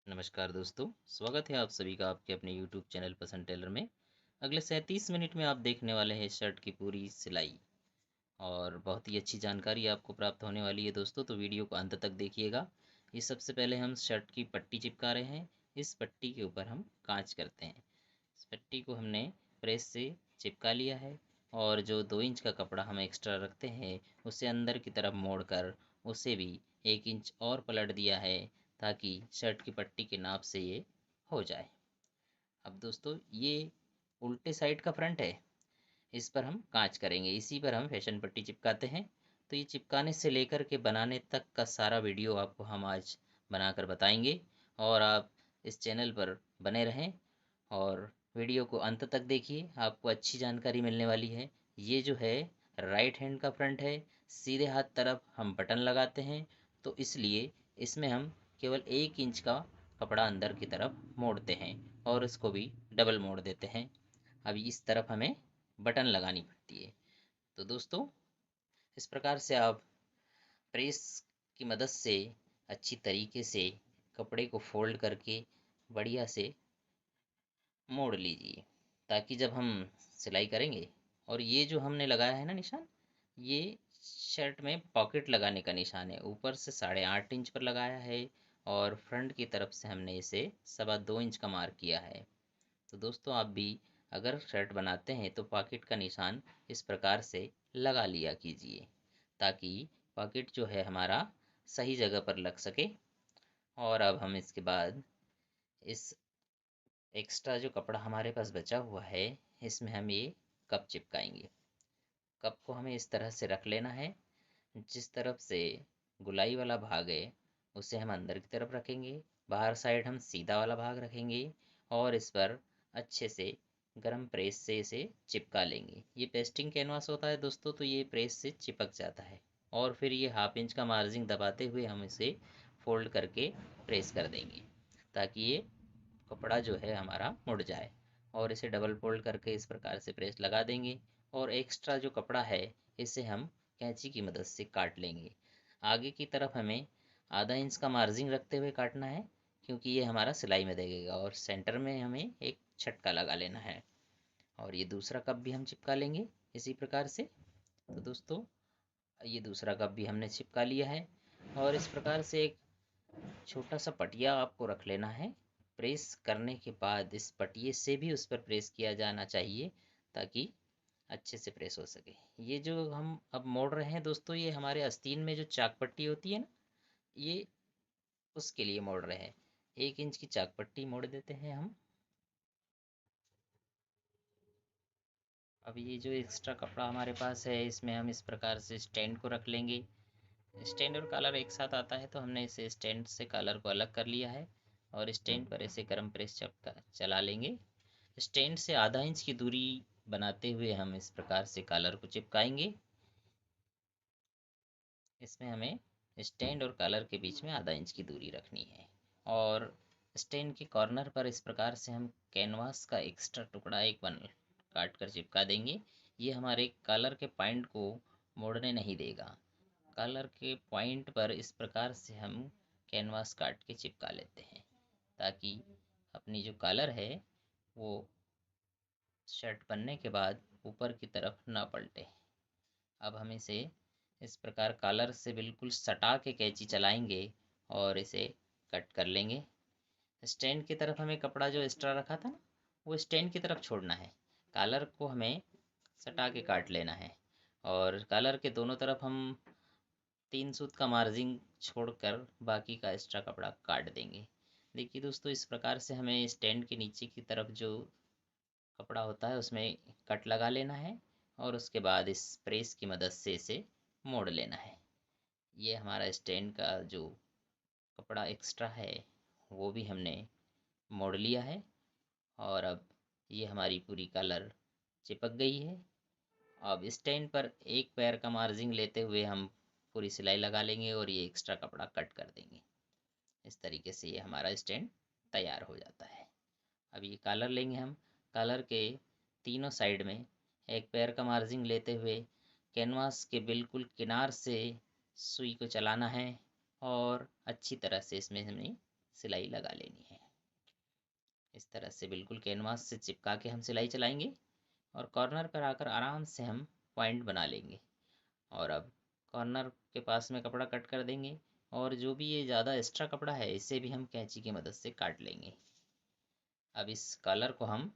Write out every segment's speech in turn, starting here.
नमस्कार दोस्तों, स्वागत है आप सभी का आपके अपने YouTube चैनल पसंद टेलर में। अगले 37 मिनट में आप देखने वाले हैं शर्ट की पूरी सिलाई और बहुत ही अच्छी जानकारी आपको प्राप्त होने वाली है दोस्तों, तो वीडियो को अंत तक देखिएगा। ये सबसे पहले हम शर्ट की पट्टी चिपका रहे हैं। इस पट्टी के ऊपर हम कांच करते हैं। इस पट्टी को हमने प्रेस से चिपका लिया है और जो 2 इंच का कपड़ा हम एक्स्ट्रा रखते हैं उसे अंदर की तरफ मोड़कर उसे भी 1 इंच और पलट दिया है ताकि शर्ट की पट्टी के नाप से ये हो जाए। अब दोस्तों ये उल्टे साइड का फ्रंट है, इस पर हम कांच करेंगे, इसी पर हम फैशन पट्टी चिपकाते हैं। तो ये चिपकाने से लेकर के बनाने तक का सारा वीडियो आपको हम आज बनाकर बताएंगे और आप इस चैनल पर बने रहें और वीडियो को अंत तक देखिए, आपको अच्छी जानकारी मिलने वाली है। ये जो है राइट हैंड का फ्रंट है, सीधे हाथ तरफ हम बटन लगाते हैं, तो इसलिए इसमें हम केवल 1 इंच का कपड़ा अंदर की तरफ मोड़ते हैं और इसको भी डबल मोड़ देते हैं। अब इस तरफ हमें बटन लगानी पड़ती है। तो दोस्तों इस प्रकार से आप प्रेस की मदद से अच्छी तरीके से कपड़े को फोल्ड करके बढ़िया से मोड़ लीजिए ताकि जब हम सिलाई करेंगे, और ये जो हमने लगाया है ना निशान, ये शर्ट में पॉकेट लगाने का निशान है। ऊपर से 8.5 इंच पर लगाया है और फ्रंट की तरफ से हमने इसे 2.25 इंच का मार्क किया है। तो दोस्तों आप भी अगर शर्ट बनाते हैं तो पॉकेट का निशान इस प्रकार से लगा लिया कीजिए ताकि पॉकेट जो है हमारा सही जगह पर लग सके। और अब हम इसके बाद इस एक्स्ट्रा जो कपड़ा हमारे पास बचा हुआ है इसमें हम ये कप चिपकाएंगे। कप को हमें इस तरह से रख लेना है, जिस तरफ से गुलाई वाला भाग है उसे हम अंदर की तरफ रखेंगे, बाहर साइड हम सीधा वाला भाग रखेंगे और इस पर अच्छे से गरम प्रेस से इसे चिपका लेंगे। ये पेस्टिंग कैनवास होता है दोस्तों, तो ये प्रेस से चिपक जाता है और फिर ये 1/2 इंच का मार्जिन दबाते हुए हम इसे फोल्ड करके प्रेस कर देंगे ताकि ये कपड़ा जो है हमारा मुड़ जाए। और इसे डबल फोल्ड करके इस प्रकार से प्रेस लगा देंगे और एक्स्ट्रा जो कपड़ा है इसे हम कैंची की मदद से काट लेंगे। आगे की तरफ हमें 1/2 इंच का मार्जिन रखते हुए काटना है क्योंकि ये हमारा सिलाई में लगेगा और सेंटर में हमें एक छटका लगा लेना है। और ये दूसरा कप भी हम चिपका लेंगे इसी प्रकार से। तो दोस्तों ये दूसरा कप भी हमने चिपका लिया है और इस प्रकार से एक छोटा सा पटिया आपको रख लेना है। प्रेस करने के बाद इस पटिए से भी उस पर प्रेस किया जाना चाहिए ताकि अच्छे से प्रेस हो सके। ये जो हम अब मोड़ रहे हैं दोस्तों, ये हमारे आस्तीन में जो चाक पट्टी होती है ना, ये उसके लिए मोड़ रहे हैं। 1 इंच की चाक पट्टी मोड़ देते हैं हम। अब ये जो एक्स्ट्रा कपड़ा हमारे पास है इसमें हम इस प्रकार से स्टैंड को रख लेंगे। स्टैंड और कॉलर एक साथ आता है तो हमने इसे स्टैंड से कॉलर को अलग कर लिया है और स्टैंड पर ऐसे गर्म प्रेस चला लेंगे। स्टैंड से 1/2 इंच की दूरी बनाते हुए हम इस प्रकार से कॉलर को चिपकाएंगे। इसमें हमें स्टैंड और कॉलर के बीच में 1/2 इंच की दूरी रखनी है और स्टैंड के कॉर्नर पर इस प्रकार से हम कैनवास का एक्स्ट्रा टुकड़ा एक बन काट कर चिपका देंगे। ये हमारे कॉलर के पॉइंट को मोड़ने नहीं देगा। कॉलर के पॉइंट पर इस प्रकार से हम कैनवास काट के चिपका लेते हैं ताकि अपनी जो कॉलर है वो शर्ट बनने के बाद ऊपर की तरफ ना पलटे। अब हम इसे इस प्रकार कॉलर से बिल्कुल सटा के कैंची चलाएंगे और इसे कट कर लेंगे। स्टैंड की तरफ हमें कपड़ा जो एक्स्ट्रा रखा था ना, वो स्टैंड की तरफ छोड़ना है। कॉलर को हमें सटा के काट लेना है और कॉलर के दोनों तरफ हम 3 सूत का मार्जिन छोड़कर बाकी का एक्स्ट्रा कपड़ा काट देंगे। देखिए दोस्तों इस प्रकार से हमें स्टैंड के नीचे की तरफ जो कपड़ा होता है उसमें कट लगा लेना है और उसके बाद इस प्रेस की मदद से इसे मोड़ लेना है। ये हमारा स्टैंड का जो कपड़ा एक्स्ट्रा है वो भी हमने मोड़ लिया है और अब ये हमारी पूरी कलर चिपक गई है। अब स्टैंड पर एक पैर का मार्जिन लेते हुए हम पूरी सिलाई लगा लेंगे और ये एक्स्ट्रा कपड़ा कट कर देंगे। इस तरीके से ये हमारा स्टैंड तैयार हो जाता है। अब ये कॉलर लेंगे हम। कॉलर के तीनों साइड में एक पैर का मार्जिन लेते हुए कैनवास के बिल्कुल किनार से सुई को चलाना है और अच्छी तरह से इसमें हमें सिलाई लगा लेनी है। इस तरह से बिल्कुल कैनवास से चिपका के हम सिलाई चलाएंगे और कॉर्नर पर आकर आराम से हम पॉइंट बना लेंगे। और अब कॉर्नर के पास में कपड़ा कट कर देंगे और जो भी ये ज़्यादा एक्स्ट्रा कपड़ा है इसे भी हम कैंची की मदद से काट लेंगे। अब इस कॉलर को हम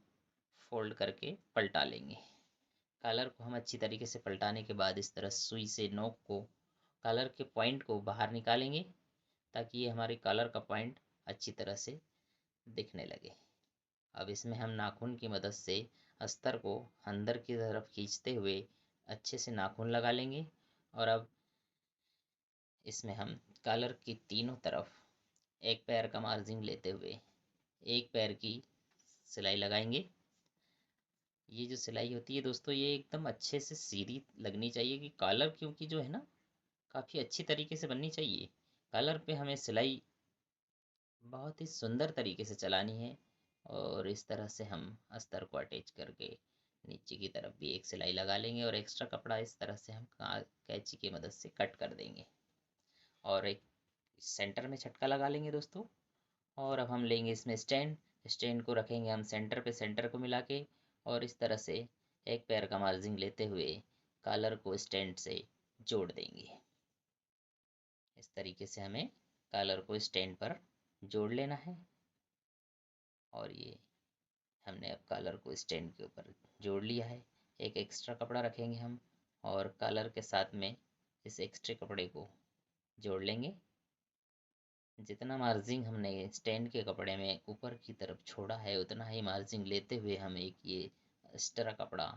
फोल्ड करके पलटा लेंगे। कॉलर को हम अच्छी तरीके से पलटाने के बाद इस तरह सुई से नोक को कॉलर के पॉइंट को बाहर निकालेंगे ताकि ये हमारे कॉलर का पॉइंट अच्छी तरह से दिखने लगे। अब इसमें हम नाखून की मदद से अस्तर को अंदर की तरफ खींचते हुए अच्छे से नाखून लगा लेंगे। और अब इसमें हम कॉलर की तीनों तरफ एक पैर का मार्जिन लेते हुए एक पैर की सिलाई लगाएंगे। ये जो सिलाई होती है दोस्तों ये एकदम अच्छे से सीधी लगनी चाहिए कि कॉलर क्योंकि जो है ना काफ़ी अच्छी तरीके से बननी चाहिए। कॉलर पे हमें सिलाई बहुत ही सुंदर तरीके से चलानी है। और इस तरह से हम अस्तर को अटैच करके नीचे की तरफ भी एक सिलाई लगा लेंगे और एक्स्ट्रा कपड़ा इस तरह से हम कैंची की मदद से कट कर देंगे और एक सेंटर में झटका लगा लेंगे दोस्तों। और अब हम लेंगे इसमें स्टैंड। स्टैंड को रखेंगे हम सेंटर पे, सेंटर को मिला के और इस तरह से एक पैर का मार्जिन लेते हुए कॉलर को स्टैंड से जोड़ देंगे। इस तरीके से हमें कॉलर को स्टैंड पर जोड़ लेना है। और ये हमने अब कॉलर को स्टैंड के ऊपर जोड़ लिया है। एक एक्स्ट्रा कपड़ा रखेंगे हम और कॉलर के साथ में इस एक्स्ट्रा कपड़े को जोड़ लेंगे। जितना मार्जिन हमने स्टैंड के कपड़े में ऊपर की तरफ छोड़ा है उतना ही मार्जिन लेते हुए हम एक ये एक्स्ट्रा कपड़ा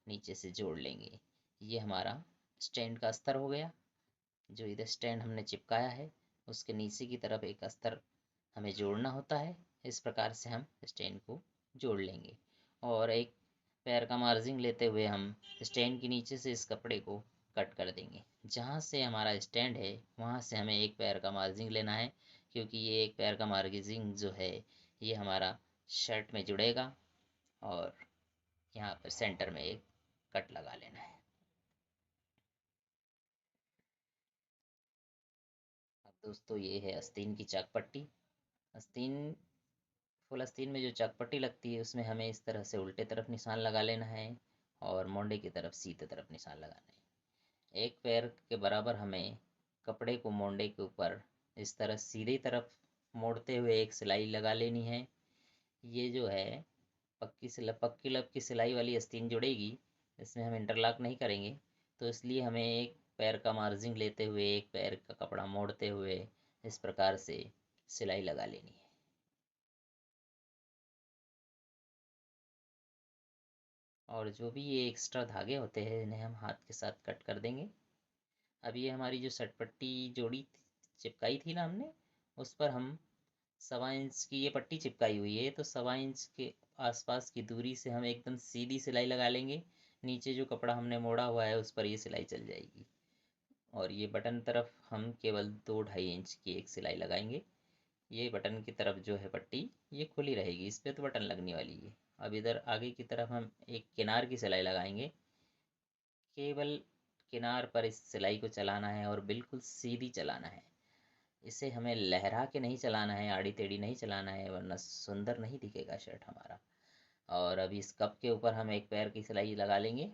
नीचे से जोड़ लेंगे। ये हमारा स्टैंड का अस्तर हो गया। जो इधर स्टैंड हमने चिपकाया है उसके नीचे की तरफ एक अस्तर हमें जोड़ना होता है। इस प्रकार से हम स्टैंड को जोड़ लेंगे और एक पैर का मार्जिन लेते हुए हम स्टैंड के नीचे से इस कपड़े को कट कर देंगे। जहाँ से हमारा स्टैंड है वहाँ से हमें एक पैर का मार्जिन लेना है क्योंकि ये एक पैर का मार्जिन जो है ये हमारा शर्ट में जुड़ेगा और यहाँ पर सेंटर में एक कट लगा लेना है। अब दोस्तों ये है आस्तीन की चाक पट्टी। आस्तीन फुल आस्तीन में जो चाक पट्टी लगती है उसमें हमें इस तरह से उल्टे तरफ निशान लगा लेना है और मोंडे की तरफ सीधे तरफ निशान लगाना है। एक पैर के बराबर हमें कपड़े को मोंडे के ऊपर इस तरह सीधी तरफ मोड़ते हुए एक सिलाई लगा लेनी है। ये जो है पक्की लब की सिलाई वाली आस्तीन जुड़ेगी। इसमें हम इंटरलॉक नहीं करेंगे तो इसलिए हमें एक पैर का मार्जिन लेते हुए एक पैर का कपड़ा मोड़ते हुए इस प्रकार से सिलाई लगा लेनी है। और जो भी ये एक्स्ट्रा धागे होते हैं इन्हें हम हाथ के साथ कट कर देंगे। अब ये हमारी जो सटपट्टी जोड़ी चिपकाई थी ना हमने उस पर हम 1.25 इंच की ये पट्टी चिपकाई हुई है तो 1.25 इंच के आसपास की दूरी से हम एकदम सीधी सिलाई लगा लेंगे। नीचे जो कपड़ा हमने मोड़ा हुआ है उस पर ये सिलाई चल जाएगी। और ये बटन तरफ हम केवल 2-2.5 इंच की एक सिलाई लगाएंगे। ये बटन की तरफ जो है पट्टी ये खुली रहेगी, इस पर तो बटन लगने वाली है। अब इधर आगे की तरफ हम एक किनार की सिलाई लगाएंगे। केवल किनार पर इस सिलाई को चलाना है और बिल्कुल सीधी चलाना है। इसे हमें लहरा के नहीं चलाना है, आड़ी टेढ़ी नहीं चलाना है वरना सुंदर नहीं दिखेगा शर्ट हमारा। और अभी इस कप के ऊपर हम एक पैर की सिलाई लगा लेंगे।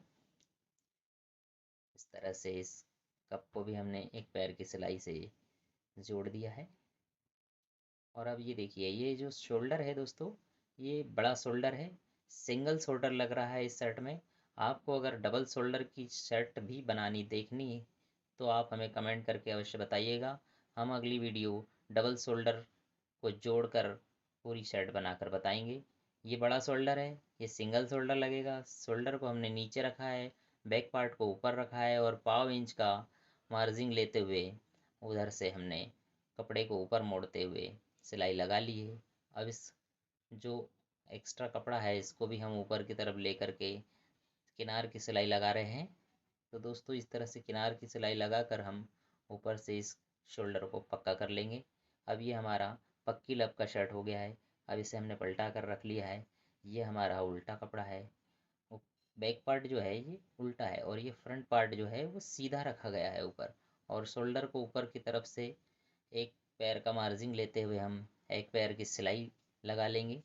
इस तरह से इस कप को भी हमने एक पैर की सिलाई से जोड़ दिया है। और अब ये देखिए ये जो शोल्डर है दोस्तों ये बड़ा शोल्डर है। सिंगल शोल्डर लग रहा है इस शर्ट में। आपको अगर डबल शोल्डर की शर्ट भी बनानी देखनी है तो आप हमें कमेंट करके अवश्य बताइएगा। हम अगली वीडियो डबल शोल्डर को जोड़कर पूरी शर्ट बनाकर बताएंगे। ये बड़ा शोल्डर है, ये सिंगल शोल्डर लगेगा। शोल्डर को हमने नीचे रखा है, बैक पार्ट को ऊपर रखा है और 1/4 इंच का मार्जिन लेते हुए उधर से हमने कपड़े को ऊपर मोड़ते हुए सिलाई लगा ली है। अब इस जो एक्स्ट्रा कपड़ा है इसको भी हम ऊपर की तरफ लेकर के किनार की सिलाई लगा रहे हैं। तो दोस्तों इस तरह से किनार की सिलाई लगाकर हम ऊपर से इस शोल्डर को पक्का कर लेंगे। अब ये हमारा पक्की लब का शर्ट हो गया है। अब इसे हमने पलटा कर रख लिया है। ये हमारा उल्टा कपड़ा है। बैक पार्ट जो है ये उल्टा है और ये फ्रंट पार्ट जो है वो सीधा रखा गया है ऊपर। और शोल्डर को ऊपर की तरफ से एक पैर का मार्जिन लेते हुए हम एक पैर की सिलाई लगा लेंगे।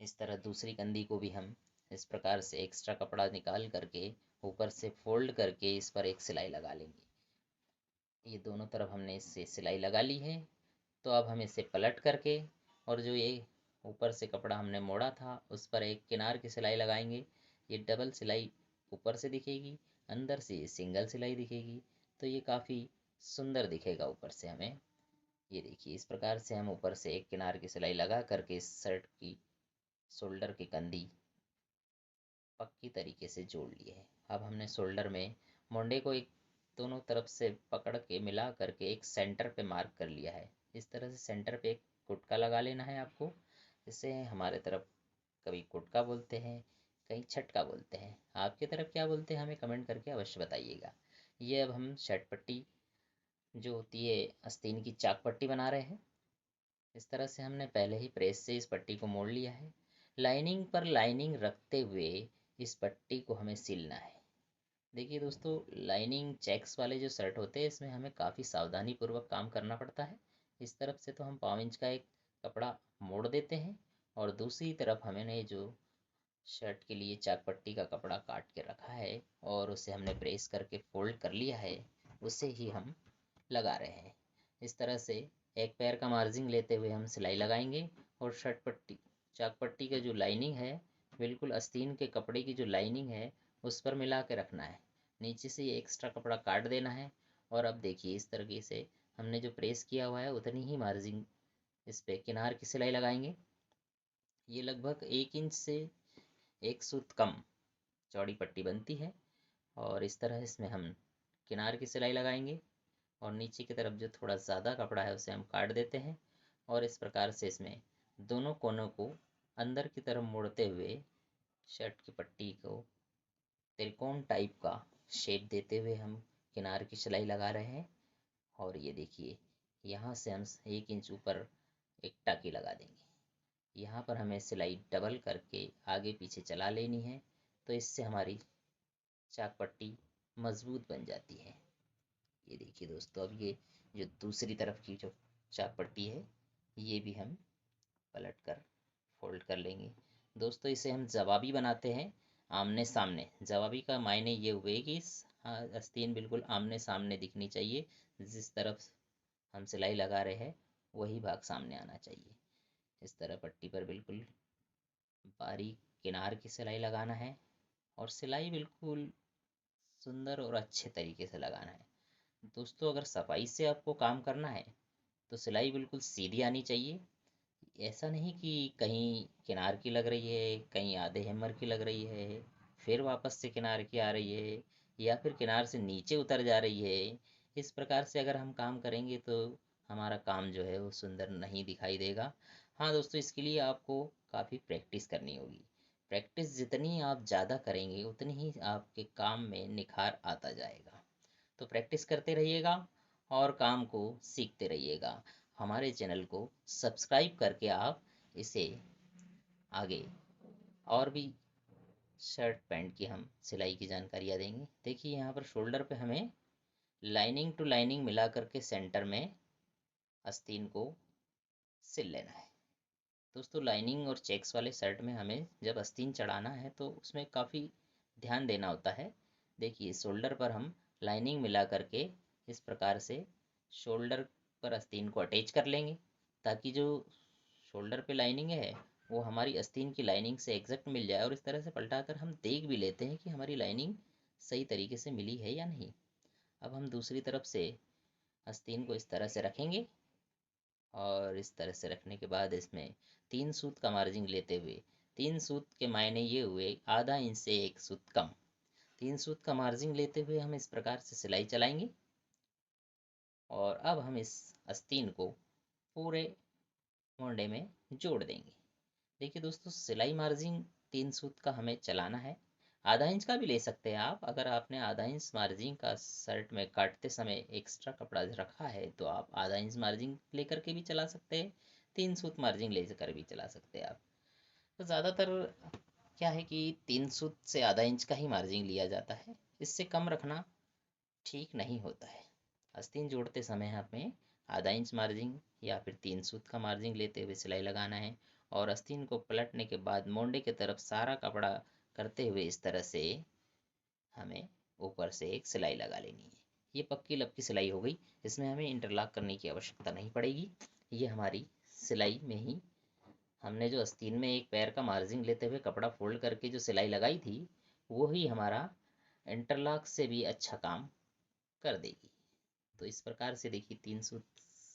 इस तरह दूसरी कंधी को भी हम इस प्रकार से एक्स्ट्रा कपड़ा निकाल करके ऊपर से फोल्ड करके इस पर एक सिलाई लगा लेंगे। ये दोनों तरफ हमने इससे सिलाई लगा ली है। तो अब हम इसे पलट करके और जो ये ऊपर से कपड़ा हमने मोड़ा था उस पर एक किनार की सिलाई लगाएंगे। ये डबल सिलाई ऊपर से दिखेगी, अंदर से सिंगल सिलाई दिखेगी, तो ये काफ़ी सुंदर दिखेगा ऊपर से हमें। ये देखिए इस प्रकार से हम ऊपर से एक किनार की सिलाई लगा करके इस शर्ट की शोल्डर की कंधी पक्की तरीके से जोड़ लिए है। अब हमने शोल्डर में मोंडे को एक दोनों तरफ से पकड़ के मिला करके एक सेंटर पे मार्क कर लिया है। इस तरह से सेंटर पे एक गुटका लगा लेना है आपको। इसे हमारे तरफ कभी गुटका बोलते हैं, कहीं छटका बोलते हैं। आपकी तरफ क्या बोलते हैं हमें कमेंट करके अवश्य बताइएगा। ये अब हम शर्ट पट्टी जो होती है आस्तीन की चाक पट्टी बना रहे हैं। इस तरह से हमने पहले ही प्रेस से इस पट्टी को मोड़ लिया है। लाइनिंग पर लाइनिंग रखते हुए इस पट्टी को हमें सिलना है। देखिए दोस्तों, लाइनिंग चेक्स वाले जो शर्ट होते हैं इसमें हमें काफ़ी सावधानी पूर्वक काम करना पड़ता है। इस तरफ से तो हम 5 इंच का एक कपड़ा मोड़ देते हैं और दूसरी तरफ हमने जो शर्ट के लिए चाक पट्टी का कपड़ा काट के रखा है और उसे हमने प्रेस करके फोल्ड कर लिया है, उसे ही हम लगा रहे हैं। इस तरह से एक पैर का मार्जिन लेते हुए हम सिलाई लगाएंगे और शर्ट पट्टी चाक पट्टी का जो लाइनिंग है बिल्कुल आस्तीन के कपड़े की जो लाइनिंग है उस पर मिला के रखना है। नीचे से ये एक्स्ट्रा कपड़ा काट देना है और अब देखिए इस तरीके से हमने जो प्रेस किया हुआ है उतनी ही मार्जिन इस पे किनार की सिलाई लगाएंगे। ये लगभग 1 इंच से एक सूत कम चौड़ी पट्टी बनती है और इस तरह इसमें हम किनार की सिलाई लगाएंगे और नीचे की तरफ जो थोड़ा ज़्यादा कपड़ा है उसे हम काट देते हैं और इस प्रकार से इसमें दोनों कोनों को अंदर की तरफ मोड़ते हुए शर्ट की पट्टी को त्रिकोण टाइप का शेप देते हुए हम किनार की सिलाई लगा रहे हैं। और ये देखिए यहाँ से हम 1 इंच ऊपर एक टाकी लगा देंगे। यहाँ पर हमें सिलाई डबल करके आगे पीछे चला लेनी है, तो इससे हमारी चाक पट्टी मजबूत बन जाती है। ये देखिए दोस्तों, अब ये जो दूसरी तरफ की जो चाक पट्टी है ये भी हम पलट कर फोल्ड कर लेंगे। दोस्तों इसे हम जवाबी बनाते हैं, आमने सामने। जवाबी का मायने ये हुए कि आस्तीन बिल्कुल आमने सामने दिखनी चाहिए। जिस तरफ हम सिलाई लगा रहे हैं वही भाग सामने आना चाहिए। इस तरह पट्टी पर बिल्कुल बारीक किनार की सिलाई लगाना है और सिलाई बिल्कुल सुंदर और अच्छे तरीके से लगाना है। दोस्तों अगर सफाई से आपको काम करना है तो सिलाई बिल्कुल सीधी आनी चाहिए। ऐसा नहीं कि कहीं किनार की लग रही है, कहीं आधे हेमर की लग रही है, फिर वापस से किनार की आ रही है, या फिर किनार से नीचे उतर जा रही है। इस प्रकार से अगर हम काम करेंगे तो हमारा काम जो है वो सुंदर नहीं दिखाई देगा। हाँ दोस्तों, इसके लिए आपको काफ़ी प्रैक्टिस करनी होगी। प्रैक्टिस जितनी आप ज़्यादा करेंगे उतनी ही आपके काम में निखार आता जाएगा। तो प्रैक्टिस करते रहिएगा और काम को सीखते रहिएगा। हमारे चैनल को सब्सक्राइब करके आप इसे आगे और भी शर्ट पैंट की हम सिलाई की जानकारियाँ देंगे। देखिए यहाँ पर शोल्डर पे हमें लाइनिंग टू लाइनिंग मिला करके सेंटर में आस्तीन को सिल लेना है। दोस्तों लाइनिंग और चेक्स वाले शर्ट में हमें जब आस्तीन चढ़ाना है तो उसमें काफ़ी ध्यान देना होता है। देखिए शोल्डर पर हम लाइनिंग मिला करके इस प्रकार से शोल्डर पर आस्तीन को अटैच कर लेंगे, ताकि जो शोल्डर पे लाइनिंग है वो हमारी आस्तीन की लाइनिंग से एग्जैक्ट मिल जाए। और इस तरह से पलटा कर हम देख भी लेते हैं कि हमारी लाइनिंग सही तरीके से मिली है या नहीं। अब हम दूसरी तरफ से आस्तीन को इस तरह से रखेंगे और इस तरह से रखने के बाद इसमें 3 सूत का मार्जिन लेते हुए, 3 सूत के मायने ये हुए आधा इंच से 1 सूत कम, 3 सूत का मार्जिन लेते हुए हम इस प्रकार से सिलाई चलाएंगे और अब हम इस आस्तीन को पूरे मोंडे में जोड़ देंगे। देखिए दोस्तों, सिलाई मार्जिन 3 सूत का हमें चलाना है। आधा इंच का भी ले सकते हैं आप। अगर आपने आधा इंच मार्जिन का शर्ट में काटते समय एक्स्ट्रा कपड़ा रखा है तो आप आधा इंच मार्जिन लेकर के भी चला सकते हैं, 3 सूत मार्जिन लेकर भी चला सकते हैं आप। तो ज़्यादातर क्या है कि 3 सूत से आधा इंच का ही मार्जिन लिया जाता है, इससे कम रखना ठीक नहीं होता है। आस्तीन जोड़ते समय हमें आधा इंच मार्जिन या फिर 3 सूत का मार्जिन लेते हुए सिलाई लगाना है। और आस्तीन को पलटने के बाद मोंडे की तरफ सारा कपड़ा करते हुए इस तरह से हमें ऊपर से एक सिलाई लगा लेनी है। ये पक्की लपकी सिलाई हो गई। इसमें हमें इंटरलॉक करने की आवश्यकता नहीं पड़ेगी। ये हमारी सिलाई में ही हमने जो आस्तीन में एक पैर का मार्जिन लेते हुए कपड़ा फोल्ड करके जो सिलाई लगाई थी, वो ही हमारा इंटरलॉक से भी अच्छा काम कर देगी। तो इस प्रकार से देखिए 3 सूत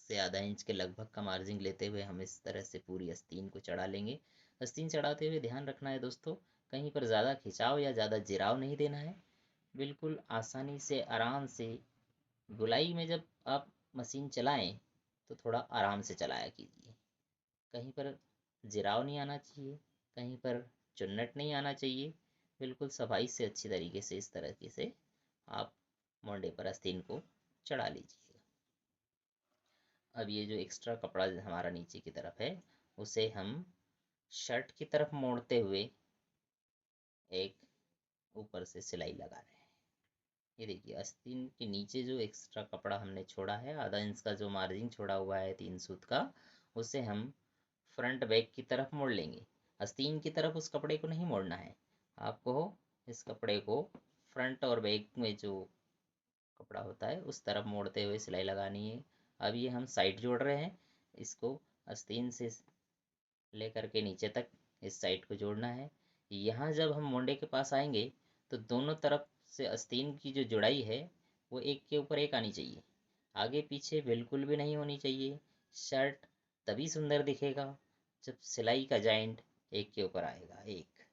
से आधा इंच के लगभग का मार्जिन लेते हुए हम इस तरह से पूरी आस्तीन को चढ़ा लेंगे। आस्तीन चढ़ाते हुए ध्यान रखना है दोस्तों, कहीं पर ज़्यादा खिंचाव या ज़्यादा जिराव नहीं देना है। बिल्कुल आसानी से आराम से गोलाई में जब आप मशीन चलाएं तो थोड़ा आराम से चलाया कीजिए। कहीं पर जिराव नहीं आना चाहिए, कहीं पर चुन्नट नहीं आना चाहिए। बिल्कुल सफाई से अच्छी तरीके से इस तरीके से आप मोंडे पर आस्तीन को चढ़ा लीजिएगा। अब ये जो एक्स्ट्रा कपड़ा हमारा नीचे की तरफ है, उसे हम शर्ट की तरफ मोड़ते हुए एक ऊपर से सिलाई लगा रहे हैं। ये देखिए आस्तीन के नीचे जो एक्स्ट्रा कपड़ा हमने छोड़ा है, आधा इंच का जो मार्जिन छोड़ा हुआ है 3 सूत का, उसे हम फ्रंट बैक की तरफ मोड़ लेंगे। आस्तीन की तरफ उस कपड़े को नहीं मोड़ना है। आपको इस कपड़े को फ्रंट और बैक में जो कपड़ा होता है उस तरफ मोड़ते हुए सिलाई लगानी है। अब ये हम साइड जोड़ रहे हैं। इसको आस्तीन से लेकर के नीचे तक इस साइड को जोड़ना है। यहाँ जब हम मोंडे के पास आएंगे तो दोनों तरफ से आस्तीन की जो जुड़ाई है वो एक के ऊपर एक आनी चाहिए। आगे पीछे बिल्कुल भी नहीं होनी चाहिए। शर्ट तभी सुंदर दिखेगा जब सिलाई का जॉइंट एक के ऊपर आएगा एक।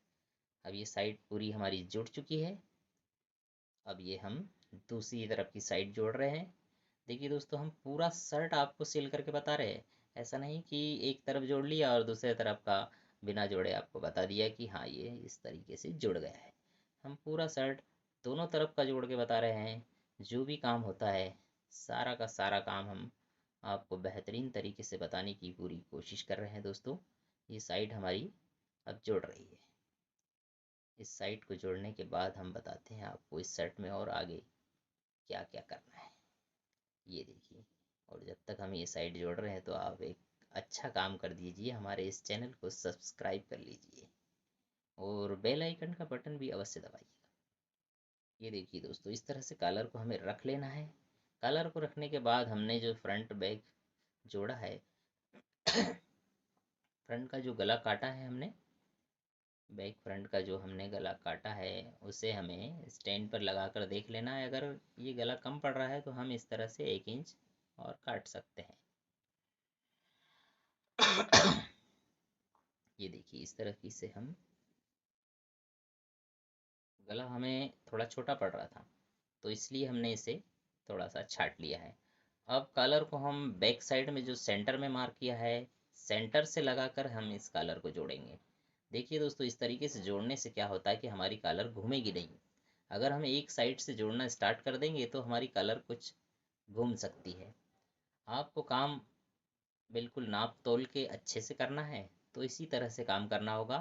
अब ये साइड पूरी हमारी जुड़ चुकी है। अब ये हम दूसरी तरफ की साइड जोड़ रहे हैं। देखिए दोस्तों, हम पूरा शर्ट आपको सिल करके बता रहे हैं। ऐसा नहीं कि एक तरफ जोड़ लिया और दूसरे तरफ का बिना जोड़े आपको बता दिया कि हाँ ये इस तरीके से जुड़ गया है। हम पूरा शर्ट दोनों तरफ का जोड़ के बता रहे हैं। जो भी काम होता है सारा का सारा काम हम आपको बेहतरीन तरीके से बताने की पूरी कोशिश कर रहे हैं दोस्तों। ये साइड हमारी अब जुड़ रही है। इस साइड को जोड़ने के बाद हम बताते हैं आपको इस सेट में और आगे क्या क्या करना है। ये देखिए, और जब तक हम ये साइड जोड़ रहे हैं तो आप एक अच्छा काम कर दीजिए, हमारे इस चैनल को सब्सक्राइब कर लीजिए और बेल आइकन का बटन भी अवश्य दबाइएगा। ये देखिए दोस्तों, इस तरह से कॉलर को हमें रख लेना है। कॉलर को रखने के बाद हमने जो फ्रंट बैक जोड़ा है फ्रंट का जो गला काटा है हमने, बैक फ्रंट का जो हमने गला काटा है उसे हमें स्टैंड पर लगा कर देख लेना है। अगर ये गला कम पड़ रहा है तो हम इस तरह से 1 इंच और काट सकते हैं। ये देखिए इस तरह की से हम, गला हमें थोड़ा छोटा पड़ रहा था तो इसलिए हमने इसे थोड़ा सा छाट लिया है। अब कॉलर को हम बैक साइड में जो सेंटर में मार्क किया है, सेंटर से लगाकर हम इस कॉलर को जोड़ेंगे। देखिए दोस्तों, इस तरीके से जोड़ने से क्या होता है कि हमारी कॉलर घूमेगी नहीं। अगर हम एक साइड से जोड़ना स्टार्ट कर देंगे तो हमारी कॉलर कुछ घूम सकती है। आपको काम बिल्कुल नाप तोल के अच्छे से करना है तो इसी तरह से काम करना होगा।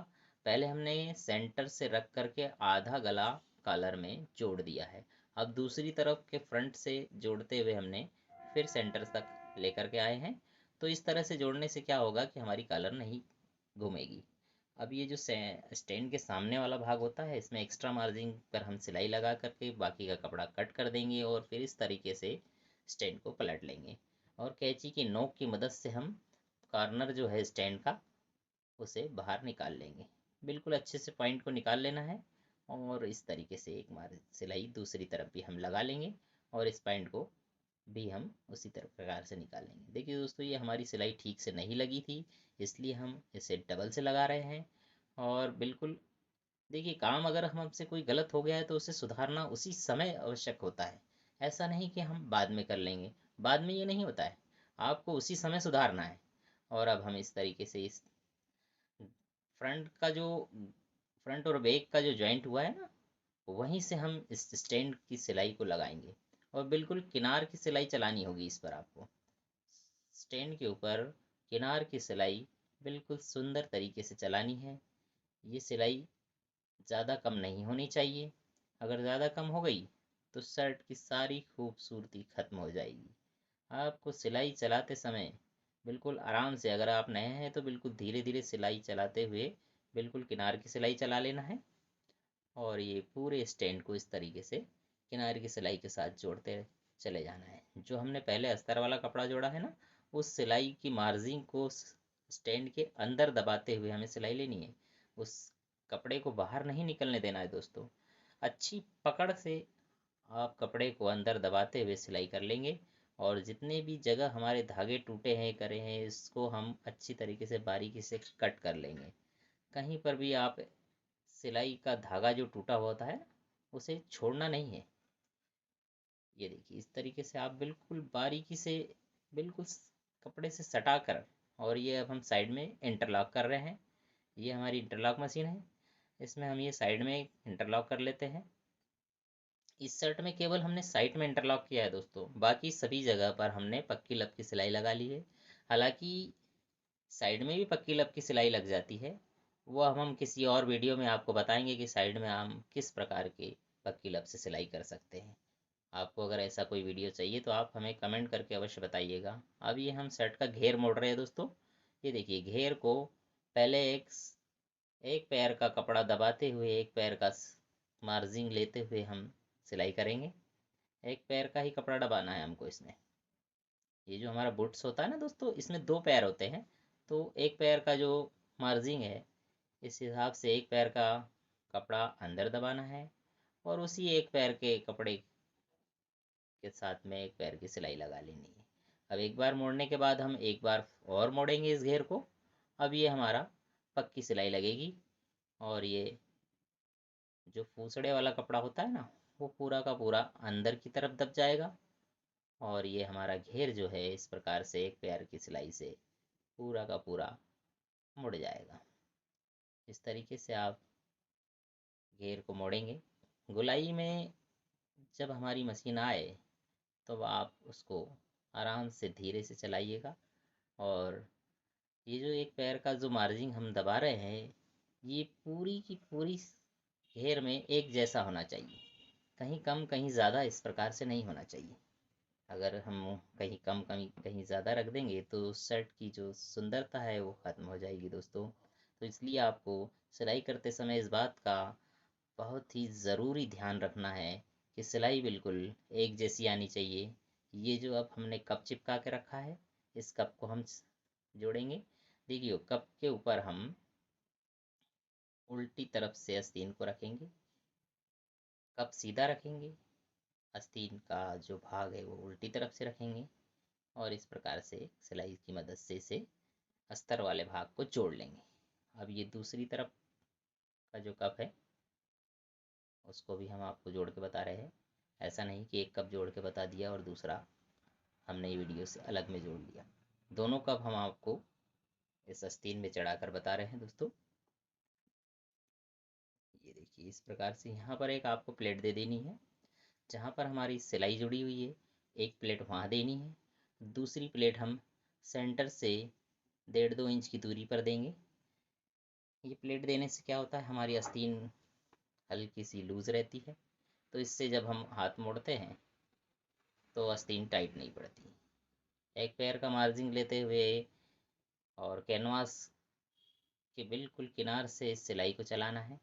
पहले हमने सेंटर से रख करके आधा गला कॉलर में जोड़ दिया है। अब दूसरी तरफ के फ्रंट से जोड़ते हुए हमने फिर सेंटर तक लेकर के आए हैं। तो इस तरह से जोड़ने से क्या होगा कि हमारी कॉलर नहीं घूमेगी। अब ये जो स्टैंड के सामने वाला भाग होता है, इसमें एक्स्ट्रा मार्जिन पर हम सिलाई लगा करके बाकी का कपड़ा कट कर देंगे और फिर इस तरीके से स्टैंड को पलट लेंगे और कैंची की नोक की मदद से हम कॉर्नर जो है स्टैंड का उसे बाहर निकाल लेंगे। बिल्कुल अच्छे से पॉइंट को निकाल लेना है और इस तरीके से एक मार सिलाई दूसरी तरफ भी हम लगा लेंगे और इस पॉइंट को भी हम उसी तरह प्रकार से निकालेंगे। देखिए दोस्तों, ये हमारी सिलाई ठीक से नहीं लगी थी इसलिए हम इसे डबल से लगा रहे हैं। और बिल्कुल देखिए, काम अगर हम हमसे कोई गलत हो गया है तो उसे सुधारना उसी समय आवश्यक होता है। ऐसा नहीं कि हम बाद में कर लेंगे, बाद में ये नहीं होता है, आपको उसी समय सुधारना है। और अब हम इस तरीके से इस फ्रंट का जो फ्रंट और बैक का जो जॉइंट हुआ है ना, वहीं से हम इस स्टैंड की सिलाई को लगाएंगे और बिल्कुल किनार की सिलाई चलानी होगी। इस पर आपको स्टैंड के ऊपर किनार की सिलाई बिल्कुल सुंदर तरीके से चलानी है। ये सिलाई ज़्यादा कम नहीं होनी चाहिए। अगर ज़्यादा कम हो गई तो शर्ट की सारी खूबसूरती खत्म हो जाएगी। आपको सिलाई चलाते समय बिल्कुल आराम से, अगर आप नए हैं तो बिल्कुल धीरे धीरे सिलाई चलाते हुए बिल्कुल किनार की सिलाई चला लेना है। और ये पूरे स्टैंड को इस तरीके से किनार की सिलाई के साथ जोड़ते चले जाना है। जो हमने पहले अस्तर वाला कपड़ा जोड़ा है ना, उस सिलाई की मार्जिन को स्टैंड के अंदर दबाते हुए हमें सिलाई लेनी है। उस कपड़े को बाहर नहीं निकलने देना है दोस्तों। अच्छी पकड़ से आप कपड़े को अंदर दबाते हुए सिलाई कर लेंगे। और जितने भी जगह हमारे धागे टूटे हैं करे हैं, इसको हम अच्छी तरीके से बारीकी से कट कर लेंगे। कहीं पर भी आप सिलाई का धागा जो टूटा हुआ होता है उसे छोड़ना नहीं है। ये देखिए इस तरीके से आप बिल्कुल बारीकी से, बिल्कुल कपड़े से सटा कर, और ये अब हम साइड में इंटरलॉक कर रहे हैं। ये हमारी इंटरलॉक मशीन है, इसमें हम ये साइड में इंटरलॉक कर लेते हैं। इस शर्ट में केवल हमने साइड में इंटरलॉक किया है दोस्तों, बाकी सभी जगह पर हमने पक्की लब की सिलाई लगा ली है। हालांकि साइड में भी पक्की लब की सिलाई लग जाती है, वो हम किसी और वीडियो में आपको बताएंगे कि साइड में हम किस प्रकार के पक्की लब से सिलाई कर सकते हैं। आपको अगर ऐसा कोई वीडियो चाहिए तो आप हमें कमेंट करके अवश्य बताइएगा। अब ये हम शर्ट का घेर मोड़ रहे हैं दोस्तों। ये देखिए घेर को पहले एक एक पैर का कपड़ा दबाते हुए एक पैर का मार्जिन लेते हुए हम सिलाई करेंगे। एक पैर का ही कपड़ा दबाना है हमको इसमें। ये जो हमारा बुट्स होता है ना दोस्तों, इसमें दो पैर होते हैं, तो एक पैर का जो मार्जिन है, इस हिसाब से एक पैर का कपड़ा अंदर दबाना है और उसी एक पैर के कपड़े के साथ में एक पैर की सिलाई लगा लेनी है। अब एक बार मोड़ने के बाद हम एक बार और मोड़ेंगे इस घेर को। अब ये हमारा पक्की सिलाई लगेगी और ये जो फूसड़े वाला कपड़ा होता है ना, वो पूरा का पूरा अंदर की तरफ दब जाएगा और ये हमारा घेर जो है इस प्रकार से एक पैर की सिलाई से पूरा का पूरा मुड़ जाएगा। इस तरीके से आप घेर को मोड़ेंगे। गोलाई में जब हमारी मशीन आए तो आप उसको आराम से धीरे से चलाइएगा। और ये जो एक पैर का जो मार्जिन हम दबा रहे हैं, ये पूरी की पूरी घेर में एक जैसा होना चाहिए। कहीं कम कहीं ज़्यादा इस प्रकार से नहीं होना चाहिए। अगर हम कहीं कम कहीं कहीं ज़्यादा रख देंगे तो शर्ट की जो सुंदरता है वो ख़त्म हो जाएगी दोस्तों। तो इसलिए आपको सिलाई करते समय इस बात का बहुत ही ज़रूरी ध्यान रखना है कि सिलाई बिल्कुल एक जैसी आनी चाहिए। ये जो अब हमने कप चिपका के रखा है, इस कप को हम जोड़ेंगे। देखिए कप के ऊपर हम उल्टी तरफ से आस्तीन को रखेंगे, कप सीधा रखेंगे, आस्तीन का जो भाग है वो उल्टी तरफ से रखेंगे और इस प्रकार से सिलाई की मदद से इसे अस्तर वाले भाग को जोड़ लेंगे। अब ये दूसरी तरफ का जो कप है उसको भी हम आपको जोड़ के बता रहे हैं। ऐसा नहीं कि एक कप जोड़ के बता दिया और दूसरा हमने ये वीडियो से अलग में जोड़ लिया। दोनों कप हम आपको इस आस्तीन में चढ़ाकर बता रहे हैं दोस्तों। ये देखिए इस प्रकार से यहाँ पर एक आपको प्लेट दे देनी है जहाँ पर हमारी सिलाई जुड़ी हुई है। एक प्लेट वहाँ देनी है, दूसरी प्लेट हम सेंटर से 1.5-2 इंच की दूरी पर देंगे। ये प्लेट देने से क्या होता है, हमारी आस्तीन हल्की सी लूज़ रहती है, तो इससे जब हम हाथ मोड़ते हैं तो आस्तीन टाइट नहीं पड़ती। एक पैर का मार्जिन लेते हुए और कैनवास के बिल्कुल किनार से इस सिलाई को चलाना है।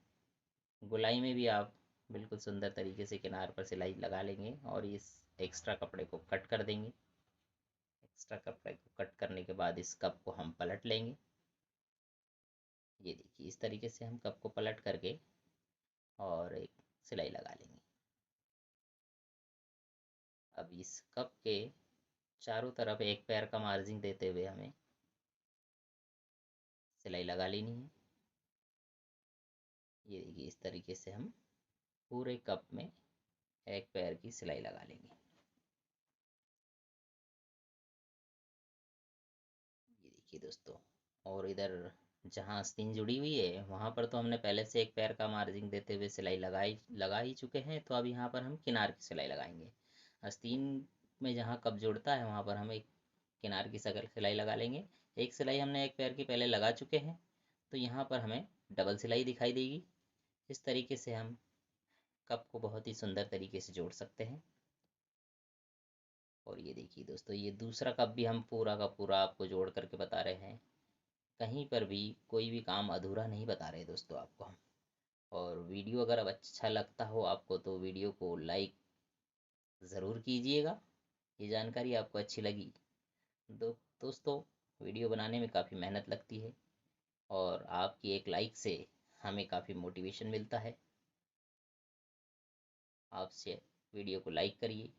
गोलाई में भी आप बिल्कुल सुंदर तरीके से किनार पर सिलाई लगा लेंगे और इस एक्स्ट्रा कपड़े को कट कर देंगे। एक्स्ट्रा कपड़े को कट करने के बाद इस कप को हम पलट लेंगे। ये देखिए इस तरीके से हम कप को पलट करके और एक सिलाई लगा लेंगे। अब इस कप के चारों तरफ एक पैर का मार्जिन देते हुए हमें सिलाई लगा लेनी है। ये देखिए इस तरीके से हम पूरे कप में एक पैर की सिलाई लगा लेंगे। ये देखिए दोस्तों, और इधर जहाँ आस्तीन जुड़ी हुई है वहाँ पर तो हमने पहले से एक पैर का मार्जिन देते हुए सिलाई लगा ही चुके हैं। तो अब यहाँ पर हम किनार की सिलाई लगाएंगे। आस्तीन में जहाँ कप जुड़ता है वहाँ पर हम एक किनार की सकल सिलाई लगा लेंगे। एक सिलाई हमने एक पैर की पहले लगा चुके हैं, तो यहाँ पर हमें डबल सिलाई दिखाई देगी। इस तरीके से हम कप को बहुत ही सुंदर तरीके से जोड़ सकते हैं। और ये देखिए दोस्तों, ये दूसरा कप भी हम पूरा का पूरा आपको जोड़ करके बता रहे हैं। कहीं पर भी कोई भी काम अधूरा नहीं बता रहे दोस्तों आपको हम। और वीडियो अगर अब अच्छा लगता हो आपको तो वीडियो को लाइक ज़रूर कीजिएगा। ये जानकारी आपको अच्छी लगी दोस्तों, वीडियो बनाने में काफ़ी मेहनत लगती है और आपकी एक लाइक से हमें काफ़ी मोटिवेशन मिलता है। आपसे वीडियो को लाइक करिए,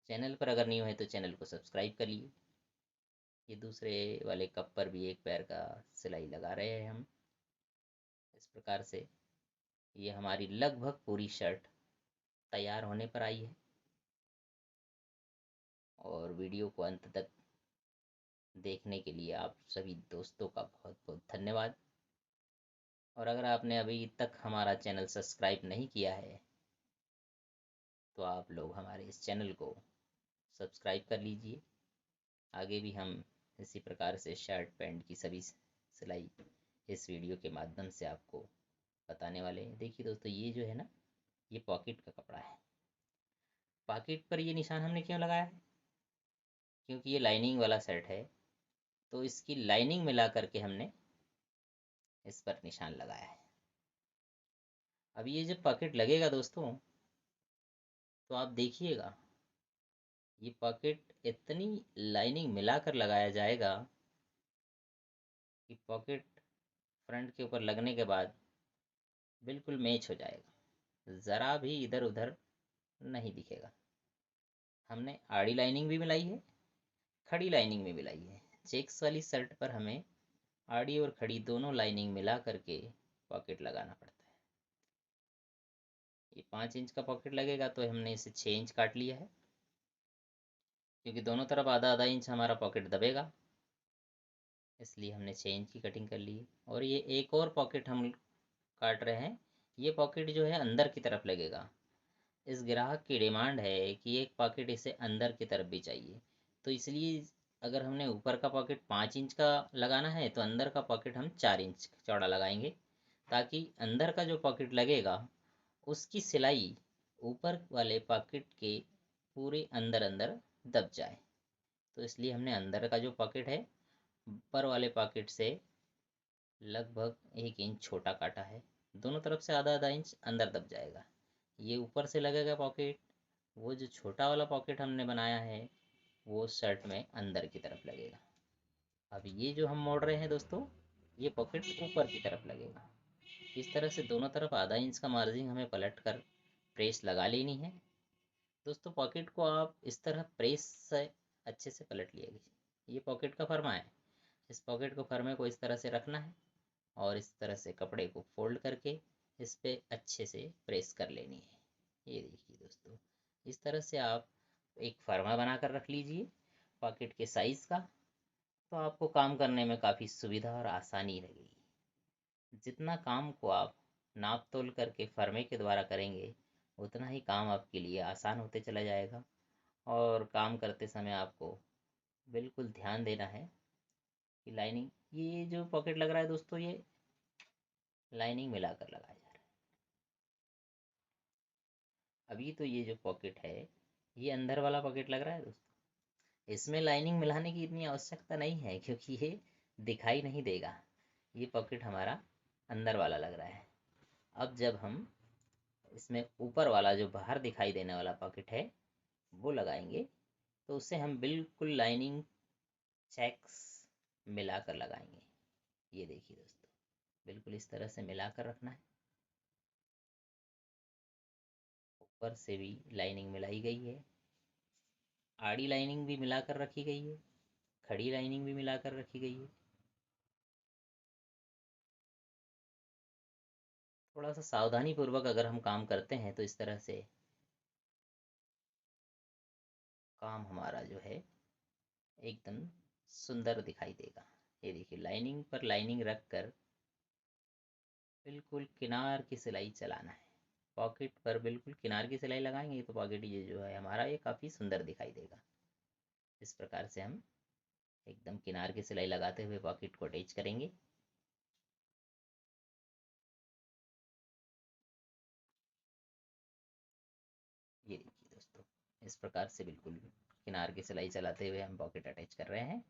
चैनल पर अगर नहीं है तो चैनल को सब्सक्राइब करिए। ये दूसरे वाले कप पर भी एक पैर का सिलाई लगा रहे हैं हम। इस प्रकार से ये हमारी लगभग पूरी शर्ट तैयार होने पर आई है। और वीडियो को अंत तक देखने के लिए आप सभी दोस्तों का बहुत बहुत धन्यवाद। और अगर आपने अभी तक हमारा चैनल सब्सक्राइब नहीं किया है तो आप लोग हमारे इस चैनल को सब्सक्राइब कर लीजिए। आगे भी हम इसी प्रकार से शर्ट पैंट की सभी सिलाई इस वीडियो के माध्यम से आपको बताने वाले हैं। देखिए दोस्तों, ये जो है ना, ये पॉकेट का कपड़ा है। पॉकेट पर ये निशान हमने क्यों लगाया है? क्योंकि ये लाइनिंग वाला सेट है, तो इसकी लाइनिंग मिला करके हमने इस पर निशान लगाया है। अब ये जब पॉकेट लगेगा दोस्तों, तो आप देखिएगा, ये पॉकेट इतनी लाइनिंग मिलाकर लगाया जाएगा कि पॉकेट फ्रंट के ऊपर लगने के बाद बिल्कुल मैच हो जाएगा, ज़रा भी इधर उधर नहीं दिखेगा। हमने आड़ी लाइनिंग भी मिलाई है, खड़ी लाइनिंग भी मिलाई है। चेक्स वाली शर्ट पर हमें आड़ी और खड़ी दोनों लाइनिंग मिला करके पॉकेट लगाना पड़ता है। ये 5 इंच का पॉकेट लगेगा तो हमने इसे 6 इंच काट लिया है, क्योंकि दोनों तरफ आधा आधा इंच हमारा पॉकेट दबेगा, इसलिए हमने 6 इंच की कटिंग कर ली है। और ये एक और पॉकेट हम काट रहे हैं। ये पॉकेट जो है अंदर की तरफ लगेगा। इस ग्राहक की डिमांड है कि एक पॉकेट इसे अंदर की तरफ भी चाहिए, तो इसलिए अगर हमने ऊपर का पॉकेट 5 इंच का लगाना है तो अंदर का पॉकेट हम 4 इंच चौड़ा लगाएंगे, ताकि अंदर का जो पॉकेट लगेगा उसकी सिलाई ऊपर वाले पॉकेट के पूरे अंदर अंदर दब जाए। तो इसलिए हमने अंदर का जो पॉकेट है ऊपर वाले पॉकेट से लगभग 1 इंच छोटा काटा है। दोनों तरफ से आधा आधा इंच अंदर दब जाएगा। ये ऊपर से लगेगा पॉकेट, वो जो छोटा वाला पॉकेट हमने बनाया है वो शर्ट में अंदर की तरफ लगेगा। अब ये जो हम मोड़ रहे हैं दोस्तों, ये पॉकेट ऊपर की तरफ लगेगा। इस तरह से दोनों तरफ आधा इंच का मार्जिन हमें पलट कर प्रेस लगा लेनी है। दोस्तों, पॉकेट को आप इस तरह प्रेस से अच्छे से पलट लिएगी। ये पॉकेट का फरमा है। इस पॉकेट को फर्मे को इस तरह से रखना है और इस तरह से कपड़े को फोल्ड करके इस पे अच्छे से प्रेस कर लेनी है। ये देखिए दोस्तों, इस तरह से आप एक फर्मा बनाकर रख लीजिए पॉकेट के साइज़ का, तो आपको काम करने में काफ़ी सुविधा और आसानी रहेगी। जितना काम को आप नाप तोल करके फर्मे के द्वारा करेंगे, उतना ही काम आपके लिए आसान होते चला जाएगा। और काम करते समय आपको बिल्कुल ध्यान देना है कि लाइनिंग, ये जो पॉकेट लग रहा है दोस्तों, ये लाइनिंग मिलाकर लगाया जा रहा है। अभी तो ये जो पॉकेट है ये अंदर वाला पॉकेट लग रहा है दोस्तों, इसमें लाइनिंग मिलाने की इतनी आवश्यकता नहीं है, क्योंकि ये दिखाई नहीं देगा। ये पॉकेट हमारा अंदर वाला लग रहा है। अब जब हम इसमें ऊपर वाला जो बाहर दिखाई देने वाला पॉकेट है वो लगाएंगे, तो उससे हम बिल्कुल लाइनिंग चेक्स मिलाकर लगाएंगे। ये देखिए दोस्तों, बिल्कुल इस तरह से मिलाकर रखना है। ऊपर से भी लाइनिंग मिलाई गई है, आड़ी लाइनिंग भी मिलाकर रखी गई है, खड़ी लाइनिंग भी मिलाकर रखी गई है। थोड़ा सा सावधानी पूर्वक अगर हम काम करते हैं तो इस तरह से काम हमारा जो है एकदम सुंदर दिखाई देगा। ये देखिए, लाइनिंग पर लाइनिंग रख कर बिल्कुल किनार की सिलाई चलाना है। पॉकेट पर बिल्कुल किनार की सिलाई लगाएंगे तो पॉकेट ये जो है हमारा ये काफ़ी सुंदर दिखाई देगा। इस प्रकार से हम एकदम किनार की सिलाई लगाते हुए पॉकेट को अटैच करेंगे। ये देखिए दोस्तों, इस प्रकार से बिल्कुल किनार की सिलाई चलाते हुए हम पॉकेट अटैच कर रहे हैं।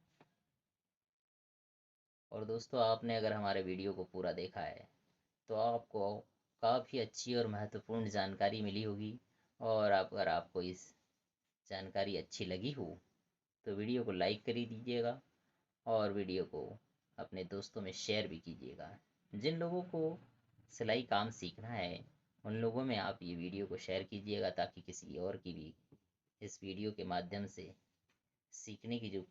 और दोस्तों, आपने अगर हमारे वीडियो को पूरा देखा है तो आपको काफ़ी अच्छी और महत्वपूर्ण जानकारी मिली होगी। और अगर आपको इस जानकारी अच्छी लगी हो तो वीडियो को लाइक कर दीजिएगा और वीडियो को अपने दोस्तों में शेयर भी कीजिएगा। जिन लोगों को सिलाई काम सीखना है उन लोगों में आप ये वीडियो को शेयर कीजिएगा, ताकि किसी और की भी इस वीडियो के माध्यम से सीखने की जो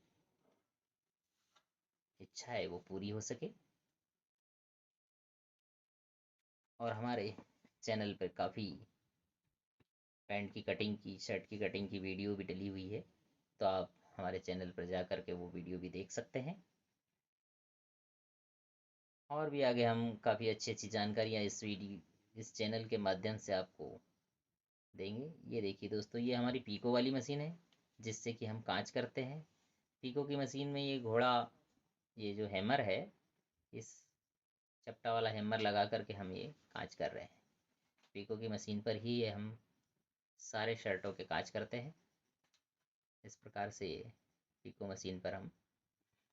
इच्छा है वो पूरी हो सके। और हमारे चैनल पर काफ़ी पैंट की कटिंग की, शर्ट की कटिंग की वीडियो भी डली हुई है, तो आप हमारे चैनल पर जा कर के वो वीडियो भी देख सकते हैं। और भी आगे हम काफ़ी अच्छी अच्छी जानकारियाँ इस चैनल के माध्यम से आपको देंगे। ये देखिए दोस्तों, ये हमारी पीको वाली मशीन है जिससे कि हम कांच करते हैं। पीको की मशीन में ये घोड़ा, ये जो हैमर है, इस चपटा वाला हैमर लगा करके हम ये कांच कर रहे हैं। पीको की मशीन पर ही ये हम सारे शर्टों के कांच करते हैं। इस प्रकार से पीको मशीन पर हम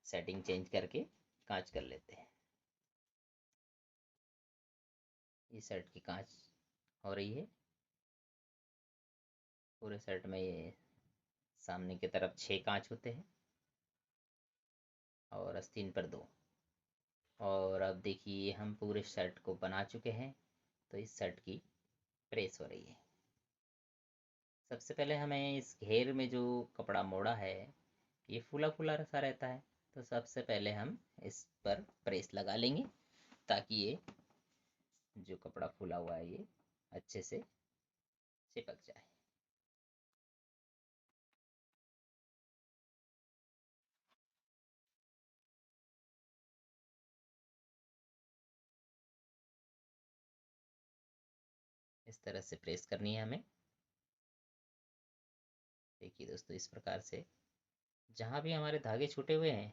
सेटिंग चेंज करके कांच कर लेते हैं। ये शर्ट की कांच हो रही है। पूरे शर्ट में ये सामने की तरफ 6 कांच होते हैं और आस्तीन पर 2। और अब देखिए हम पूरे शर्ट को बना चुके हैं, तो इस शर्ट की प्रेस हो रही है। सबसे पहले हमें इस घेर में जो कपड़ा मोड़ा है ये फूला फूला सा रहता है, तो सबसे पहले हम इस पर प्रेस लगा लेंगे ताकि ये जो कपड़ा फूला हुआ है ये अच्छे से चिपक जाए। इस तरह से प्रेस करनी है हमें। देखिए दोस्तों, इस प्रकार से जहाँ भी हमारे धागे छूटे हुए हैं,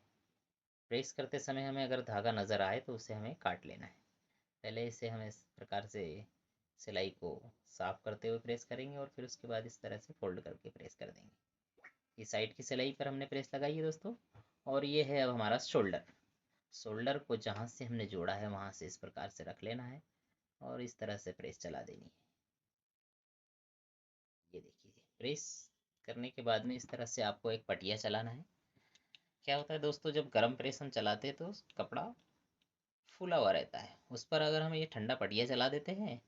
प्रेस करते समय हमें अगर धागा नज़र आए तो उसे हमें काट लेना है। पहले इसे हम इस प्रकार से सिलाई को साफ करते हुए प्रेस करेंगे और फिर उसके बाद इस तरह से फोल्ड करके प्रेस कर देंगे। ये साइड की सिलाई पर हमने प्रेस लगाई है दोस्तों। और ये है अब हमारा शोल्डर। शोल्डर को जहाँ से हमने जोड़ा है वहाँ से इस प्रकार से रख लेना है और इस तरह से प्रेस चला देनी है। ये देखिए, प्रेस करने के बाद में इस तरह से आपको एक पटिया चलाना है। क्या होता है दोस्तों, जब गरम प्रेस हम चलाते हैं तो कपड़ा फूला हुआ रहता है, उस पर अगर हम ये ठंडा पटिया चला देते हैं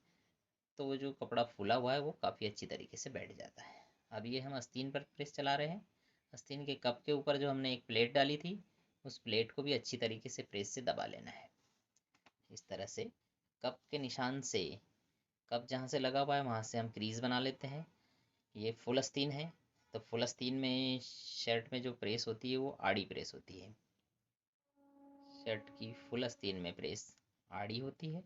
तो वो जो कपड़ा फूला हुआ है वो काफ़ी अच्छी तरीके से बैठ जाता है। अब ये हम आस्तीन पर प्रेस चला रहे हैं। आस्तीन के कप के ऊपर जो हमने एक प्लेट डाली थी उस प्लेट को भी अच्छी तरीके से प्रेस से दबा लेना है। इस तरह से कप के निशान से, कप जहाँ से लगा हुआ है वहाँ से हम क्रीज बना लेते हैं। ये फुल आस्तीन है, तो फुल आस्तीन में शर्ट में जो प्रेस होती है वो आड़ी प्रेस होती है। शर्ट की फुल आस्तीन में प्रेस आड़ी होती है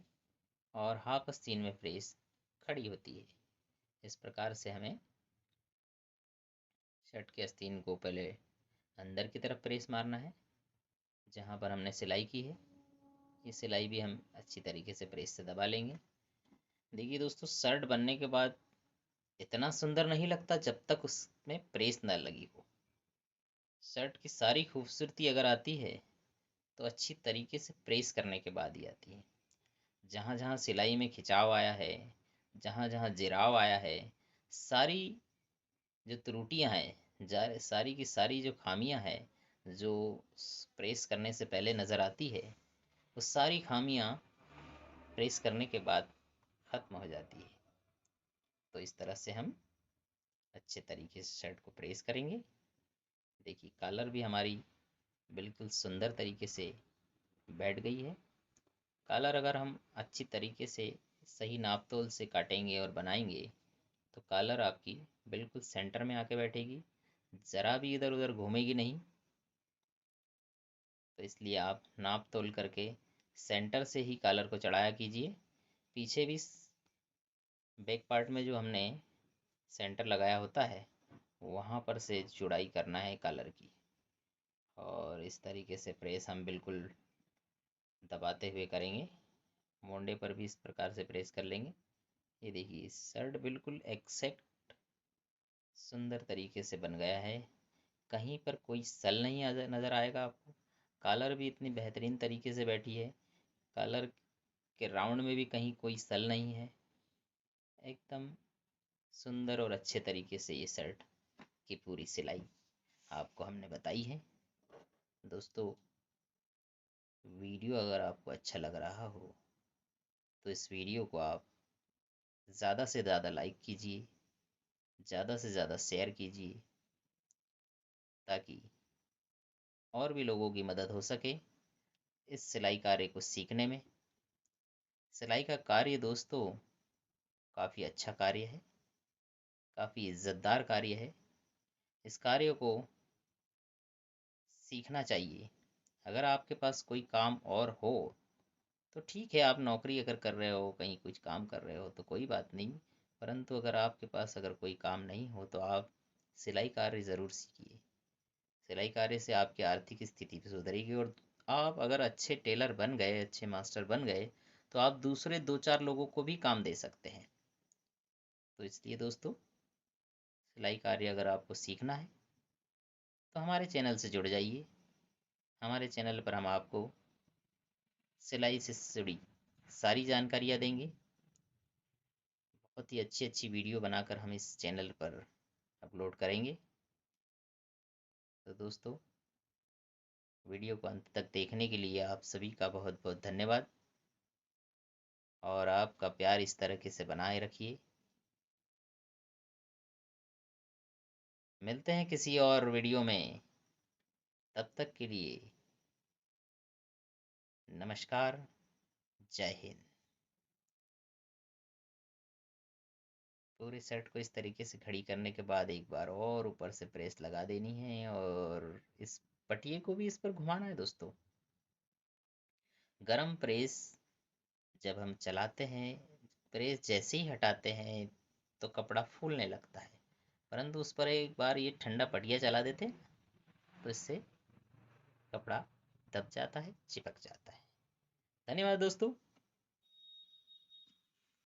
और हाफ आस्तीन में प्रेस खड़ी होती है। इस प्रकार से हमें शर्ट के आस्तीन को पहले अंदर की तरफ प्रेस मारना है जहाँ पर हमने सिलाई की है। ये सिलाई भी हम अच्छी तरीके से प्रेस से दबा लेंगे। देखिए दोस्तों, शर्ट बनने के बाद इतना सुंदर नहीं लगता जब तक उसमें प्रेस न लगी हो। शर्ट की सारी खूबसूरती अगर आती है तो अच्छी तरीके से प्रेस करने के बाद ही आती है। जहाँ जहाँ सिलाई में खिंचाव आया है, जहाँ जहाँ जिराव आया है, सारी जो त्रुटियां हैं, सारी की सारी जो खामियां हैं जो प्रेस करने से पहले नज़र आती है, वो सारी खामियां प्रेस करने के बाद ख़त्म हो जाती है। तो इस तरह से हम अच्छे तरीके से शर्ट को प्रेस करेंगे। देखिए, कॉलर भी हमारी बिल्कुल सुंदर तरीके से बैठ गई है। कॉलर अगर हम अच्छी तरीके से सही नाप तोल से काटेंगे और बनाएंगे तो कॉलर आपकी बिल्कुल सेंटर में आके बैठेगी, ज़रा भी इधर उधर घूमेगी नहीं। तो इसलिए आप नाप तोल करके सेंटर से ही कॉलर को चढ़ाया कीजिए। पीछे भी बैक पार्ट में जो हमने सेंटर लगाया होता है वहाँ पर से जुड़ाई करना है कॉलर की। और इस तरीके से प्रेस हम बिल्कुल दबाते हुए करेंगे। मोंडे पर भी इस प्रकार से प्रेस कर लेंगे। ये देखिए, शर्ट बिल्कुल एक्सैक्ट सुंदर तरीके से बन गया है। कहीं पर कोई सल नहीं नज़र आएगा आपको। कॉलर भी इतनी बेहतरीन तरीके से बैठी है, कॉलर के राउंड में भी कहीं कोई सल नहीं है। एकदम सुंदर और अच्छे तरीके से ये शर्ट की पूरी सिलाई आपको हमने बताई है। दोस्तों, वीडियो अगर आपको अच्छा लग रहा हो तो इस वीडियो को आप ज़्यादा से ज़्यादा लाइक कीजिए, ज़्यादा से ज़्यादा शेयर कीजिए, ताकि और भी लोगों की मदद हो सके इस सिलाई कार्य को सीखने में। सिलाई का कार्य दोस्तों काफ़ी अच्छा कार्य है, काफ़ी इज़्ज़तदार कार्य है। इस कार्य को सीखना चाहिए। अगर आपके पास कोई काम और हो तो ठीक है, आप नौकरी अगर कर रहे हो, कहीं कुछ काम कर रहे हो तो कोई बात नहीं, परंतु अगर आपके पास अगर कोई काम नहीं हो तो आप सिलाई कार्य ज़रूर सीखिए। सिलाई कार्य से आपकी आर्थिक स्थिति भी सुधरेगी, और आप अगर अच्छे टेलर बन गए, अच्छे मास्टर बन गए, तो आप दूसरे 2-4 लोगों को भी काम दे सकते हैं। तो इसलिए दोस्तों, सिलाई कार्य अगर आपको सीखना है तो हमारे चैनल से जुड़ जाइए। हमारे चैनल पर हम आपको सिलाई से जुड़ी सारी जानकारियाँ देंगे। बहुत ही अच्छी अच्छी वीडियो बनाकर हम इस चैनल पर अपलोड करेंगे। तो दोस्तों, वीडियो को अंत तक देखने के लिए आप सभी का बहुत बहुत धन्यवाद, और आपका प्यार इस तरीके से बनाए रखिए। मिलते हैं किसी और वीडियो में, तब तक के लिए नमस्कार, जय हिंद। पूरे सेट को इस तरीके से खड़ी करने के बाद एक बार और ऊपर से प्रेस लगा देनी है, और इस पटिए को भी इस पर घुमाना है दोस्तों। गरम प्रेस जब हम चलाते हैं, प्रेस जैसे ही हटाते हैं तो कपड़ा फूलने लगता है, परंतु उस पर एक बार ये ठंडा पटिया चला देते हैं तो इससे कपड़ा दब जाता है, चिपक जाता है। धन्यवाद दोस्तों।